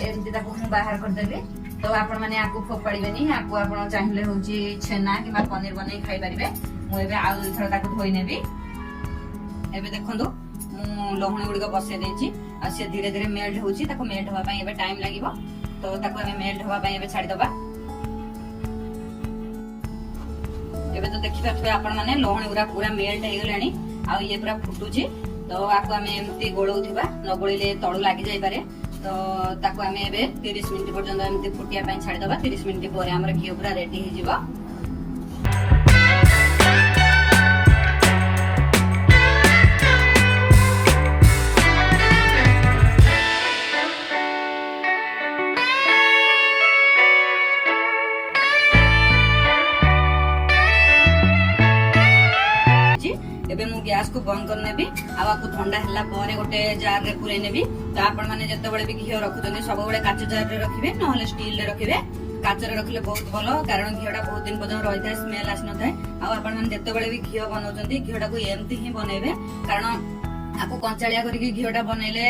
एमती बाहर करदेवी तो आपण मैंने आपको फोपाड़े आपको आप चाहिए हूँ छेना कि पनीर बन खाई पारे मुझे आउ थर धोई नेबी एबे देखो लहुणी गुड़िक बसई देछि सी धीरे धीरे मेल्ट होछि ताको मेल्ट होबा पई एबे टाइम लागिवो तो ताको हमें मेल्ट होबा पई एबे छाड़ी दबा एबे तो देखि पाथबे आपण माने लहुणी गुरा पूरा मेल्ट हे गलानी आ ये पूरा फुटुछि तो आको हमें एमती गोळौथिबा न गोळिले तळु लागि जाई पारे तो ताको हमें एबे 30 मिनिट पर्यंत एमती फुटिया पई छाड़ी दबा 30 मिनिट परे हमर घी पूरा रेडी हे जिवो एबे मु गैस को बंद कर नेबी आपको ठंडा हला परे गोटे जार रे पुरे नेबी तो आपण माने जत्ते बेले भी घी रखुचनी सब बेले काच जार रे रखिबे नहले स्टील रे रखिबे काच रे रखले बहुत भलो कारण घीटा बहुत दिन पर्यंत रही थाए स्मेल आसी न थाए आ आपण माने जत्ते बेले भी घी बनौचंती घीटा को एमती ही बनेबे कारण आपको कंचालिया करके घीटा बनइले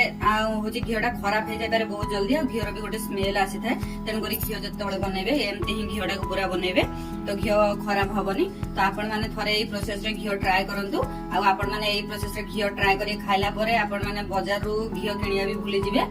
होची घीटा खराब हो जाय पारे बहुत जल्दी आ घीर भी गोटे स्मेल आसी थाए तेन करी घी जत्ते बेले बनेबे एमती ही घीटा को पूरा बनेबे तो घी खराब हबनी तो आपण माने थरे एई प्रोसेस रे घी ट्राई करंतु आ आपण माने एई प्रोसेस रे घी ट्राई करी खाइला परे आपण माने बाजार रु घी किनिया भी भूली जिवे।